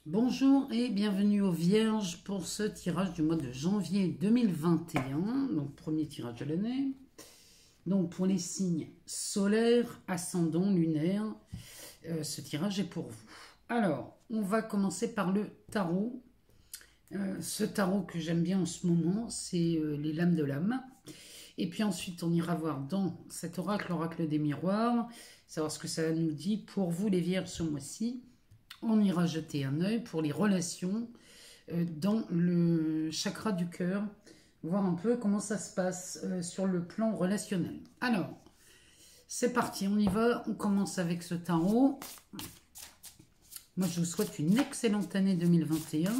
Bonjour et bienvenue aux Vierges pour ce tirage du mois de janvier 2021, donc premier tirage de l'année. Donc pour les signes solaires, ascendant, lunaire, ce tirage est pour vous. Alors, on va commencer par le tarot. Ce tarot que j'aime bien en ce moment, c'est les lames de l'âme. Et puis ensuite, on ira voir dans cet oracle, l'oracle des miroirs, savoir ce que ça nous dit pour vous les Vierges ce mois-ci. On ira jeter un œil pour les relations dans le chakra du cœur, voir un peu comment ça se passe sur le plan relationnel. Alors, c'est parti, on y va. On commence avec ce tarot. Moi, je vous souhaite une excellente année 2021.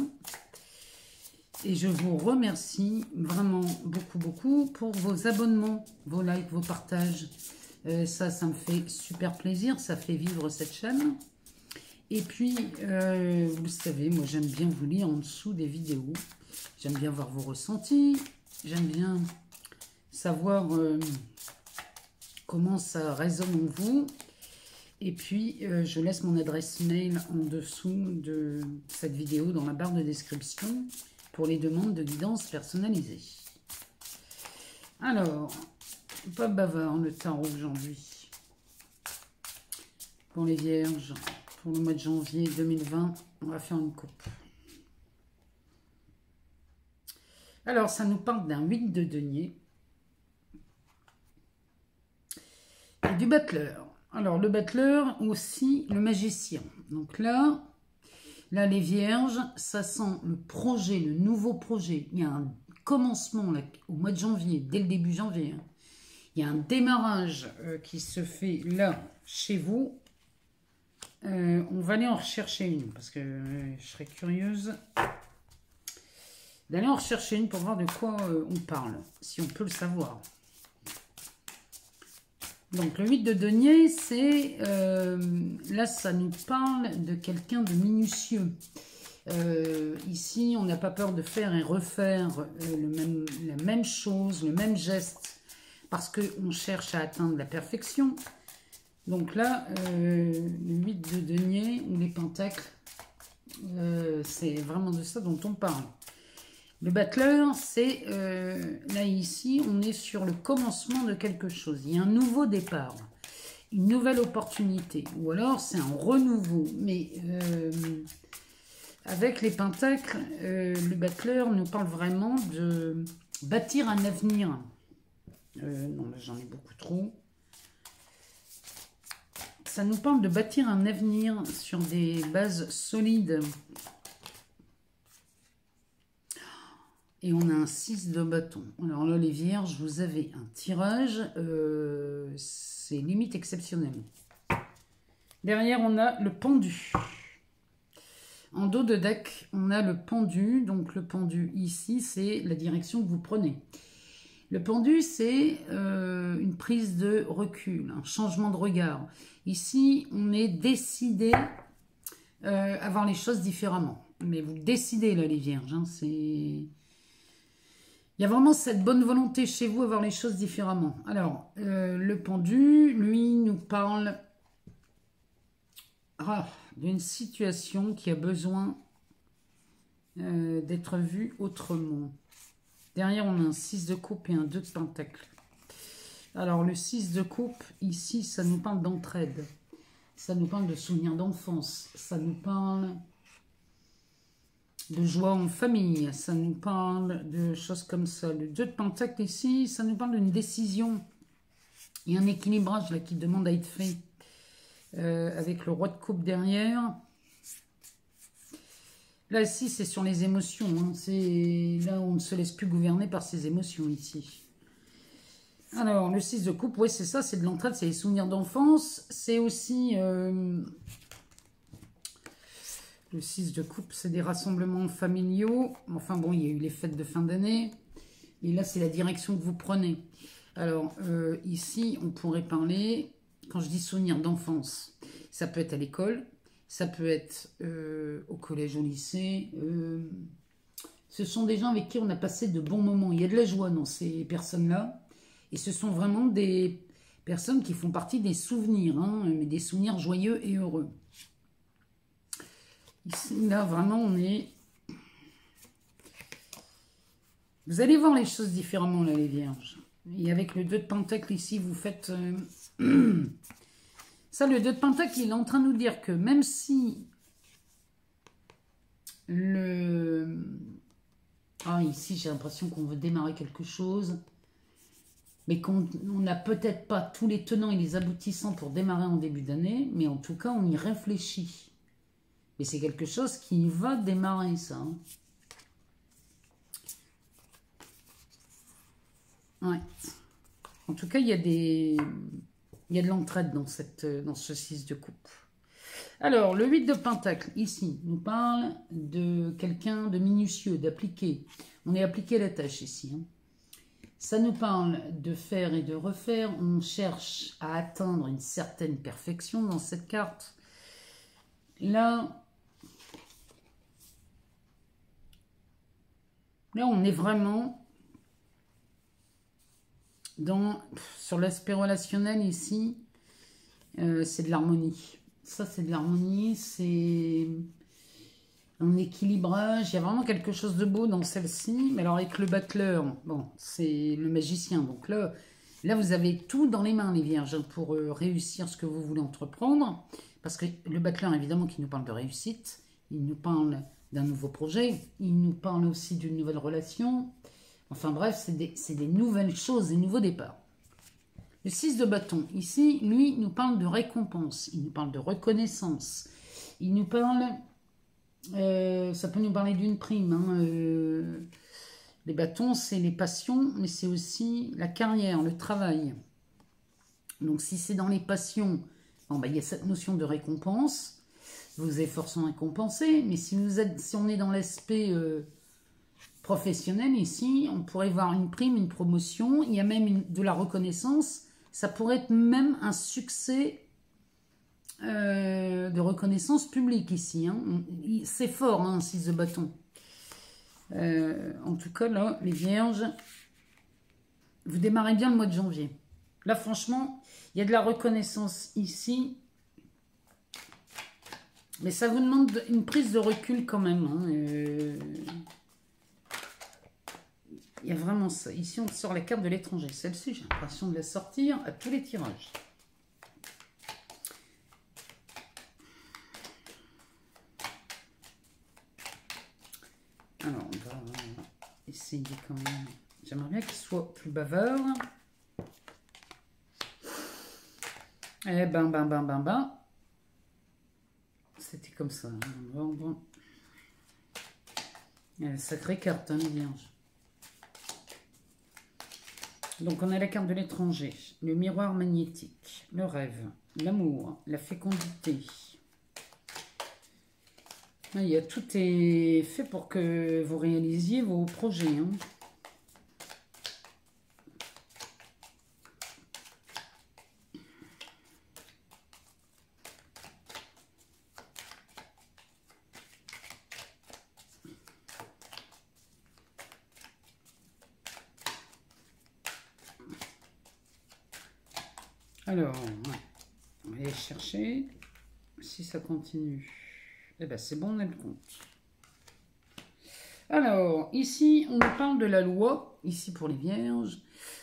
Et je vous remercie vraiment beaucoup pour vos abonnements, vos likes, vos partages. Ça me fait super plaisir, ça fait vivre cette chaîne. Et puis, vous le savez, moi j'aime bien vous lire en dessous des vidéos. J'aime bien voir vos ressentis. J'aime bien savoir comment ça résonne en vous. Et puis, je laisse mon adresse mail en dessous de cette vidéo dans la barre de description pour les demandes de guidance personnalisée. Alors, pas bavard le tarot aujourd'hui. Pour les Vierges. Pour le mois de janvier 2020, on va faire une coupe. Alors, ça nous parle d'un 8 de denier et du battleur. Alors, le battleur aussi, le magicien. Donc là, les Vierges, ça sent le projet, le nouveau projet. Il y a un commencement là, au mois de janvier, dès le début janvier. Hein. Il y a un démarrage qui se fait là, chez vous. On va aller en rechercher une parce que je serais curieuse d'aller en rechercher une pour voir de quoi on parle, si on peut le savoir. Donc le 8 de denier, c'est là ça nous parle de quelqu'un de minutieux. Ici, on n'a pas peur de faire et refaire la même chose, le même geste, parce qu'on cherche à atteindre la perfection. Donc là, le 8 de denier ou les pentacles, c'est vraiment de ça dont on parle. Le battleur, c'est, là ici, on est sur le commencement de quelque chose. Il y a un nouveau départ, une nouvelle opportunité, ou alors c'est un renouveau. Mais avec les pentacles, le battleur nous parle vraiment de bâtir un avenir. Non, là j'en ai beaucoup trop. Ça nous parle de bâtir un avenir sur des bases solides. Et on a un 6 de bâton. Alors là, les Vierges, vous avez un tirage. C'est limite exceptionnel. Derrière, on a le pendu. En dos de deck, on a le pendu. Donc le pendu ici, c'est la direction que vous prenez. Le pendu, c'est une prise de recul, un changement de regard. Ici, on est décidé à voir les choses différemment. Mais vous décidez, là, les Vierges. Hein, il y a vraiment cette bonne volonté chez vous à voir les choses différemment. Alors, le pendu, lui, nous parle d'une situation qui a besoin d'être vue autrement. Derrière, on a un 6 de coupe et un 2 de pentacle. Alors, le 6 de coupe, ici, ça nous parle d'entraide. Ça nous parle de souvenirs d'enfance. Ça nous parle de joie en famille. Ça nous parle de choses comme ça. Le 2 de pentacle, ici, ça nous parle d'une décision. Il y a un équilibrage là qui demande à être fait. Avec le roi de coupe derrière. Là, ici, c'est sur les émotions. Hein. Là, on ne se laisse plus gouverner par ses émotions, ici. Alors, le 6 de coupe, oui, c'est ça, c'est de l'entraide, c'est les souvenirs d'enfance. C'est aussi... le 6 de coupe, c'est des rassemblements familiaux. Enfin, bon, il y a eu les fêtes de fin d'année. Et là, c'est la direction que vous prenez. Alors, ici, on pourrait parler... Quand je dis souvenirs d'enfance, ça peut être à l'école... Ça peut être au collège, au lycée. Ce sont des gens avec qui on a passé de bons moments. Il y a de la joie dans ces personnes-là. Et ce sont vraiment des personnes qui font partie des souvenirs. Hein, mais des souvenirs joyeux et heureux. Ici, là, vraiment, on est... Vous allez voir les choses différemment, là, les vierges. Et avec le 2 de Pentacle, ici, vous faites... Ça, le 2 de Pentacle, il est en train de nous dire que même si Ah, ici, j'ai l'impression qu'on veut démarrer quelque chose, mais qu'on n'a peut-être pas tous les tenants et les aboutissants pour démarrer en début d'année, mais en tout cas, on y réfléchit. Et c'est quelque chose qui va démarrer, ça. Hein. Ouais. En tout cas, il y a de l'entraide dans ce 6 de coupe. Alors, le 8 de Pentacle, ici, nous parle de quelqu'un de minutieux, d'appliqué. On est appliqué à la tâche ici. Hein. Ça nous parle de faire et de refaire. On cherche à atteindre une certaine perfection dans cette carte. Là, on est vraiment sur l'aspect relationnel ici. C'est de l'harmonie. Ça, c'est de l'harmonie, c'est un équilibrage. Il y a vraiment quelque chose de beau dans celle-ci. Mais alors, avec le battleur, bon, c'est le magicien. Donc là, vous avez tout dans les mains, les vierges, pour réussir ce que vous voulez entreprendre. Parce que le battleur, évidemment, qui nous parle de réussite. Il nous parle d'un nouveau projet. Il nous parle aussi d'une nouvelle relation. Enfin bref, c'est des nouvelles choses, des nouveaux départs. Le 6 de bâton, ici, lui, nous parle de récompense, il nous parle de reconnaissance, il nous parle, ça peut nous parler d'une prime, hein, les bâtons, c'est les passions, mais c'est aussi la carrière, le travail. Donc, si c'est dans les passions, bon, bah, il y a cette notion de récompense, vos efforts sont récompensés, mais si on est dans l'aspect professionnel, ici, on pourrait voir une prime, une promotion, il y a même de la reconnaissance. Ça pourrait être même un succès de reconnaissance publique ici. Hein. C'est fort, hein, 6 de bâton. En tout cas, là, les vierges, vous démarrez bien le mois de janvier. Là, franchement, il y a de la reconnaissance ici. Mais ça vous demande une prise de recul quand même. Hein. Il y a vraiment ça. Ici, on sort la carte de l'étranger. Celle-ci, j'ai l'impression de la sortir à tous les tirages. Alors, on va essayer quand même. J'aimerais bien qu'il soit plus bavard. Eh ben. C'était comme ça. Bon. Sacrée carte, hein, les vierges. Donc, on a la carte de l'étranger, le miroir magnétique, le rêve, l'amour, la fécondité. Tout est fait pour que vous réalisiez vos projets. Hein. Alors, on va aller chercher. Si ça continue, eh ben c'est bon, on a le compte. Alors, ici, on nous parle de la loi, ici pour les vierges.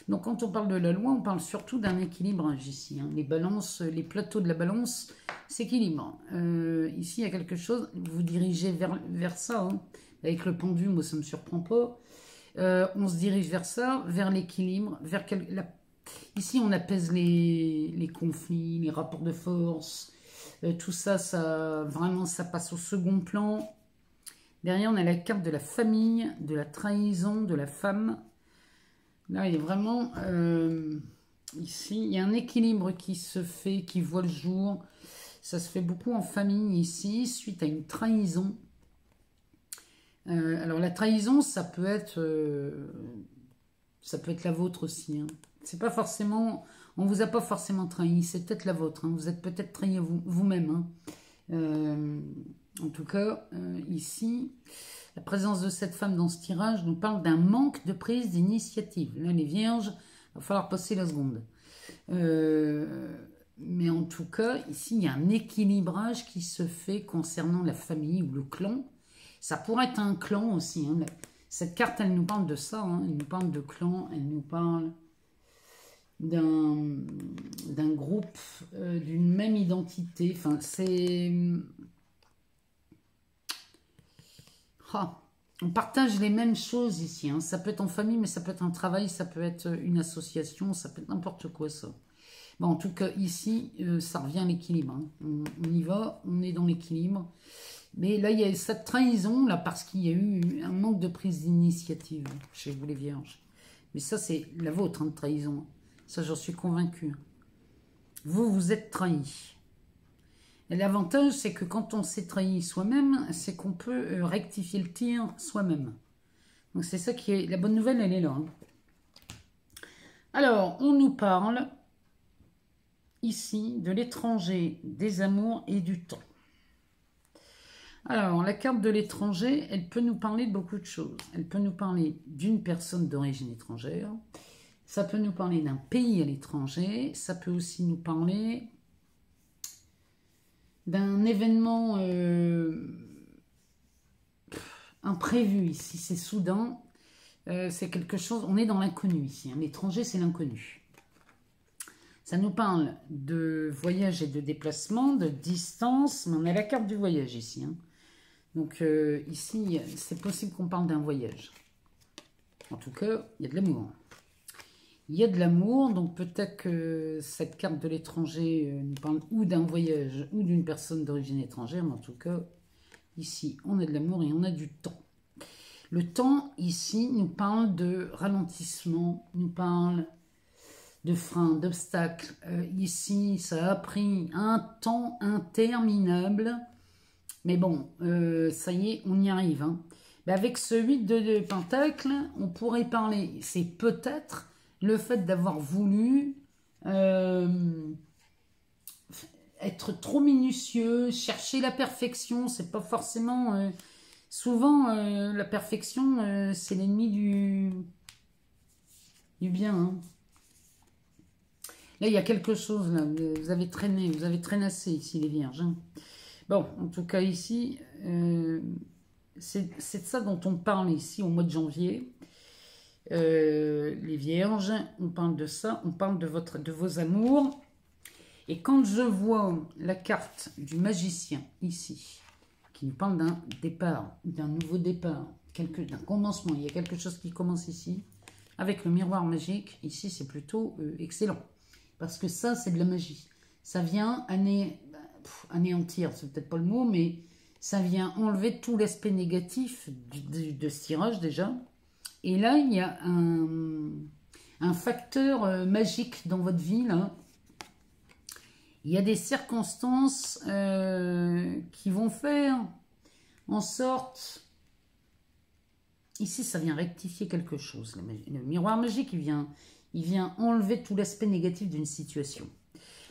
Donc, quand on parle de la loi, on parle surtout d'un équilibrage ici. Hein. Les balances, les plateaux de la balance s'équilibrent. Ici, il y a quelque chose, vous dirigez vers ça. Hein. Avec le pendule, moi, ça ne me surprend pas. On se dirige vers ça, vers l'équilibre, vers Ici, on apaise les conflits, les rapports de force. Tout ça, vraiment, ça passe au second plan. Derrière, on a la carte de la famille, de la trahison, de la femme. Là, il est vraiment... ici, il y a un équilibre qui se fait, qui voit le jour. Ça se fait beaucoup en famille ici, suite à une trahison. Alors, la trahison, ça peut être la vôtre aussi. Hein. C'est pas forcément... On vous a pas forcément trahi, c'est peut-être la vôtre. Hein. Vous êtes peut-être trahi vous-même. Hein. En tout cas, ici, la présence de cette femme dans ce tirage nous parle d'un manque de prise d'initiative. Là, les vierges, il va falloir passer la seconde. Mais en tout cas, ici, il y a un équilibrage qui se fait concernant la famille ou le clan. Ça pourrait être un clan aussi. Hein. Cette carte, elle nous parle de ça. Hein. Elle nous parle de clan, elle nous parle d'un groupe, d'une même identité. Enfin, c'est... Ah, on partage les mêmes choses ici. Hein. Ça peut être en famille, mais ça peut être un travail, ça peut être une association, ça peut être n'importe quoi, ça. Bon, en tout cas, ici, ça revient à l'équilibre. Hein. On y va, on est dans l'équilibre. Mais là, il y a cette trahison, là, parce qu'il y a eu un manque de prise d'initiative chez vous, les vierges. Mais ça, c'est la vôtre, hein, de trahison. Ça, j'en suis convaincue. Vous, vous êtes trahi. Et l'avantage, c'est que quand on s'est trahi soi-même, c'est qu'on peut rectifier le tir soi-même. Donc, c'est ça qui est... La bonne nouvelle, elle est là. Hein. Alors, on nous parle... ici, de l'étranger, des amours et du temps. Alors, la carte de l'étranger, elle peut nous parler de beaucoup de choses. Elle peut nous parler d'une personne d'origine étrangère. Ça peut nous parler d'un pays à l'étranger. Ça peut aussi nous parler d'un événement imprévu ici. C'est soudain. C'est quelque chose... On est dans l'inconnu ici. Hein. L'étranger, c'est l'inconnu. Ça nous parle de voyage et de déplacement, de distance, mais on a la carte du voyage ici. Hein. Donc ici, c'est possible qu'on parle d'un voyage. En tout cas, il y a de l'amour. Il y a de l'amour, donc peut-être que cette carte de l'étranger nous parle ou d'un voyage ou d'une personne d'origine étrangère, mais en tout cas, ici, on a de l'amour et on a du temps. Le temps, ici, nous parle de ralentissement, nous parle... de freins, d'obstacles. Ici, ça a pris un temps interminable. Mais bon, ça y est, on y arrive. Hein. Mais avec ce 8 de Pentacle, on pourrait parler, c'est peut-être le fait d'avoir voulu être trop minutieux, chercher la perfection. C'est pas forcément... souvent, la perfection, c'est l'ennemi du bien. Hein. Là, il y a quelque chose, là. Vous avez traînassé ici, les vierges. Hein. Bon, en tout cas, ici, c'est de ça dont on parle ici au mois de janvier. Les vierges, on parle de ça, on parle de vos amours. Et quand je vois la carte du magicien ici, qui nous parle d'un départ, d'un nouveau départ, d'un commencement, il y a quelque chose qui commence ici, avec le miroir magique, ici, c'est plutôt excellent. Parce que ça, c'est de la magie. Ça vient anéantir, c'est peut-être pas le mot, mais ça vient enlever tout l'aspect négatif de ce tirage déjà. Et là, il y a un facteur magique dans votre vie, là. Il y a des circonstances qui vont faire en sorte... Ici, ça vient rectifier quelque chose. Le miroir magique, il vient enlever tout l'aspect négatif d'une situation.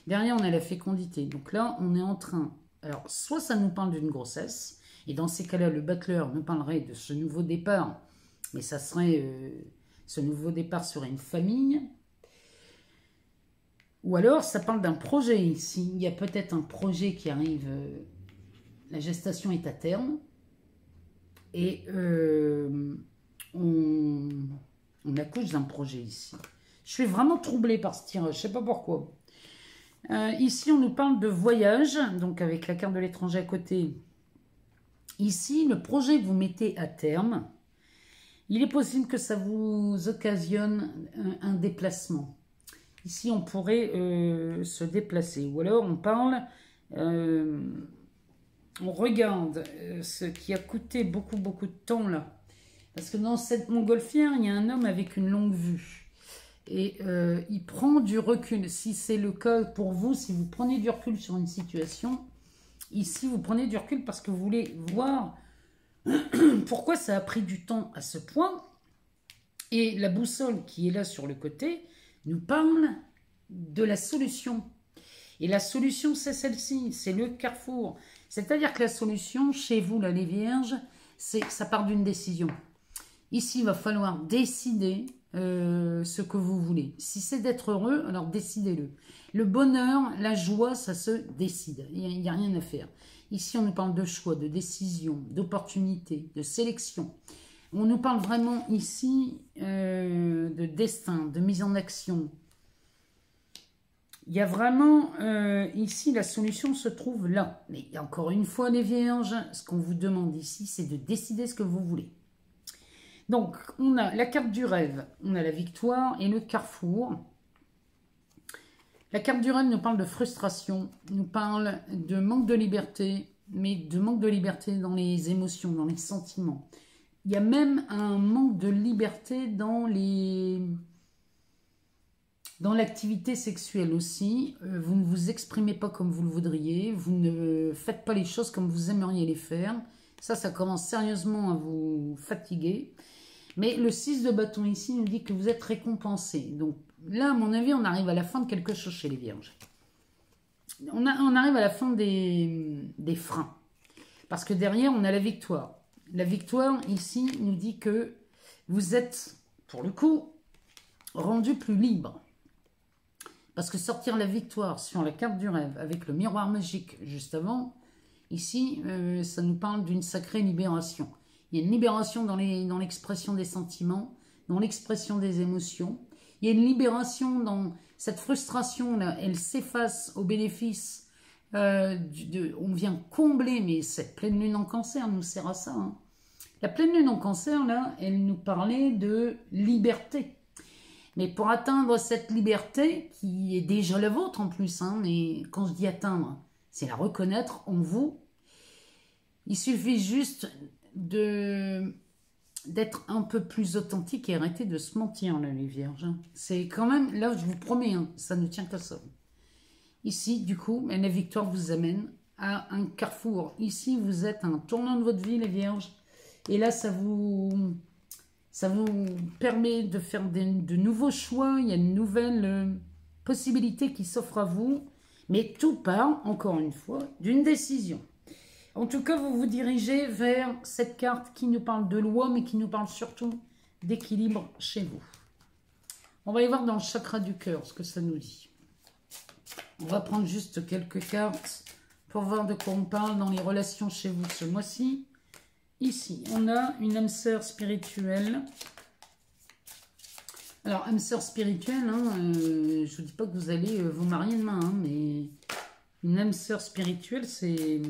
Derrière, on a la fécondité. Donc là, on est en train... Alors, soit ça nous parle d'une grossesse, et dans ces cas-là, le battleur nous parlerait de ce nouveau départ, mais ça serait... ce nouveau départ serait une famille. Ou alors, ça parle d'un projet ici. Il y a peut-être un projet qui arrive... la gestation est à terme. Et on accouche d'un projet ici. Je suis vraiment troublée par ce tirage, je ne sais pas pourquoi. Ici, on nous parle de voyage, donc avec la carte de l'étranger à côté. Ici, le projet que vous mettez à terme, il est possible que ça vous occasionne un déplacement. Ici, on pourrait se déplacer. Ou alors, on parle... on regarde ce qui a coûté beaucoup de temps là. Parce que dans cette montgolfière, il y a un homme avec une longue vue. Et il prend du recul. Si c'est le cas pour vous, si vous prenez du recul sur une situation, ici vous prenez du recul parce que vous voulez voir pourquoi ça a pris du temps à ce point. Et la boussole qui est là sur le côté nous parle de la solution. Et la solution, c'est celle-ci, c'est le carrefour. C'est-à-dire que la solution, chez vous, là, les vierges, ça part d'une décision. Ici, il va falloir décider ce que vous voulez. Si c'est d'être heureux, alors décidez-le. Le bonheur, la joie, ça se décide. Il n'y a rien à faire. Ici, on nous parle de choix, de décision, d'opportunité, de sélection. On nous parle vraiment ici de destin, de mise en action. Il y a vraiment, ici, la solution se trouve là. Mais encore une fois, les vierges, ce qu'on vous demande ici, c'est de décider ce que vous voulez. Donc, on a la carte du rêve, on a la victoire et le carrefour. La carte du rêve nous parle de frustration, nous parle de manque de liberté, mais de manque de liberté dans les émotions, dans les sentiments. Il y a même un manque de liberté dans l'activité sexuelle aussi. Vous ne vous exprimez pas comme vous le voudriez, vous ne faites pas les choses comme vous aimeriez les faire. Ça commence sérieusement à vous fatiguer. Mais le 6 de bâton ici nous dit que vous êtes récompensé. Donc là, à mon avis, on arrive à la fin de quelque chose chez les vierges. On arrive à la fin des freins. Parce que derrière, on a la victoire. La victoire, ici, nous dit que vous êtes, pour le coup, rendu plus libre. Parce que sortir la victoire sur la carte du rêve avec le miroir magique juste avant, ici, ça nous parle d'une sacrée libération. Il y a une libération dans l'expression des sentiments, dans l'expression des émotions. Il y a une libération dans cette frustration-là. Elle s'efface au bénéfice. On vient combler, mais cette pleine lune en cancer nous sert à ça. Hein. La pleine lune en cancer, là, elle nous parlait de liberté. Mais pour atteindre cette liberté, qui est déjà la vôtre en plus, hein, mais quand je dis atteindre, c'est la reconnaître en vous. Il suffit juste d'être un peu plus authentique et arrêter de se mentir, là, les vierges. C'est quand même, là, je vous promets, hein, ça ne tient qu'à ça. Ici, du coup, la victoire vous amène à un carrefour. Ici, vous êtes à un tournant de votre vie, les vierges. Et là, ça vous permet de faire de nouveaux choix. Il y a une nouvelle possibilité qui s'offre à vous. Mais tout part, encore une fois, d'une décision. En tout cas, vous vous dirigez vers cette carte qui nous parle de loi, mais qui nous parle surtout d'équilibre chez vous. On va aller voir dans le chakra du cœur ce que ça nous dit. On va prendre juste quelques cartes pour voir de quoi on parle dans les relations chez vous ce mois-ci. Ici, on a une âme sœur spirituelle. Alors, âme sœur spirituelle, hein, je ne vous dis pas que vous allez vous marier demain, hein, mais une âme sœur spirituelle, c'est...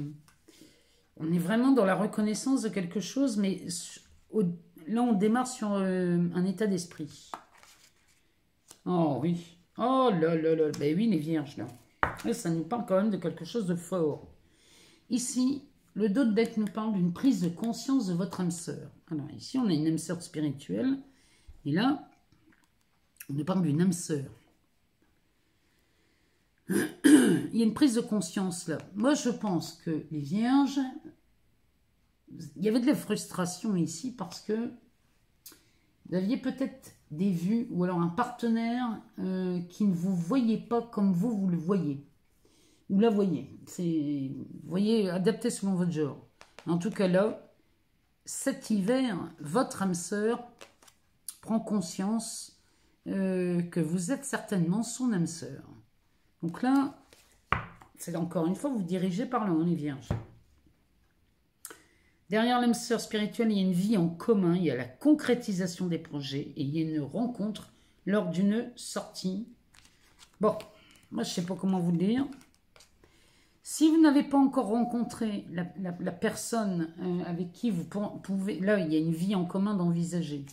On est vraiment dans la reconnaissance de quelque chose, mais là, on démarre sur un état d'esprit. Oh oui. Oh là là là. Ben oui, les vierges, là. Et ça nous parle quand même de quelque chose de fort. Ici, le dos de deck nous parle d'une prise de conscience de votre âme sœur. Alors ici, on a une âme sœur spirituelle. Et là, on nous parle d'une âme sœur. Il y a une prise de conscience là. Moi, je pense que les vierges, il y avait de la frustration ici parce que vous aviez peut-être des vues ou alors un partenaire qui ne vous voyait pas comme vous le voyez. Vous la voyez. Vous voyez, adapté selon votre genre. En tout cas là, cet hiver, votre âme sœur prend conscience que vous êtes certainement son âme sœur. Donc là, c'est encore une fois, vous dirigez par là, hein, les vierges. Derrière l'âme sœur spirituelle, il y a une vie en commun, il y a la concrétisation des projets et il y a une rencontre lors d'une sortie. Bon, moi je ne sais pas comment vous le dire. Si vous n'avez pas encore rencontré la personne avec qui vous pouvez... Là, il y a une vie en commun d'envisager.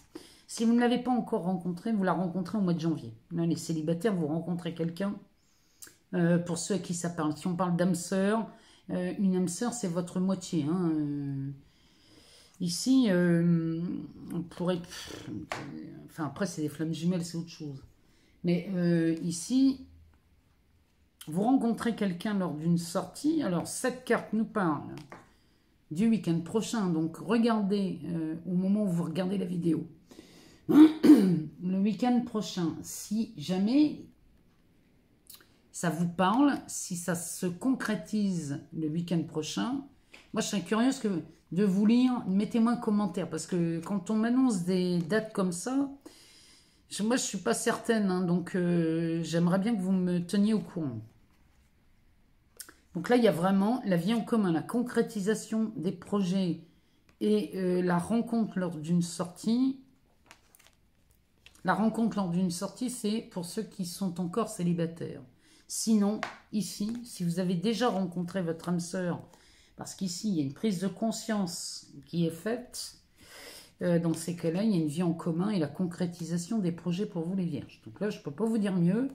Si vous ne l'avez pas encore rencontré, vous la rencontrez au mois de janvier. Là, les célibataires, vous rencontrez quelqu'un. Pour ceux à qui ça parle. Si on parle d'âme sœur, une âme sœur, c'est votre moitié. Hein. Ici, on pourrait... Enfin, après, c'est des flammes jumelles, c'est autre chose. Mais ici, vous rencontrez quelqu'un lors d'une sortie. Alors, cette carte nous parle du week-end prochain. Donc, regardez au moment où vous regardez la vidéo. Le week-end prochain, si jamais... ça vous parle, si ça se concrétise le week-end prochain. Moi, je serais curieuse de vous lire. Mettez-moi un commentaire, parce que quand on m'annonce des dates comme ça, Moi, je ne suis pas certaine, hein, donc j'aimerais bien que vous me teniez au courant. Donc là, il y a vraiment la vie en commun, la concrétisation des projets et la rencontre lors d'une sortie. La rencontre lors d'une sortie, c'est pour ceux qui sont encore célibataires. Sinon, ici, si vous avez déjà rencontré votre âme sœur, parce qu'ici, il y a une prise de conscience qui est faite, dans ces cas-là, il y a une vie en commun et la concrétisation des projets pour vous les vierges. Donc là, je ne peux pas vous dire mieux.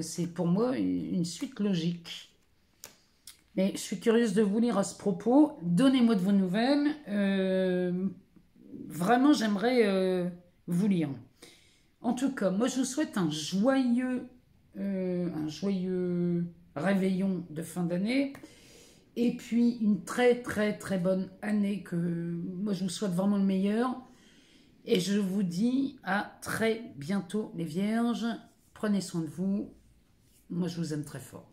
C'est pour moi une suite logique. Mais je suis curieuse de vous lire à ce propos. Donnez-moi de vos nouvelles. Vraiment, j'aimerais vous lire. En tout cas, moi, je vous souhaite un joyeux réveillon de fin d'année. Et puis, une très, très, très bonne année que moi, je vous souhaite vraiment le meilleur. Et je vous dis à très bientôt, les vierges. Prenez soin de vous. Moi, je vous aime très fort.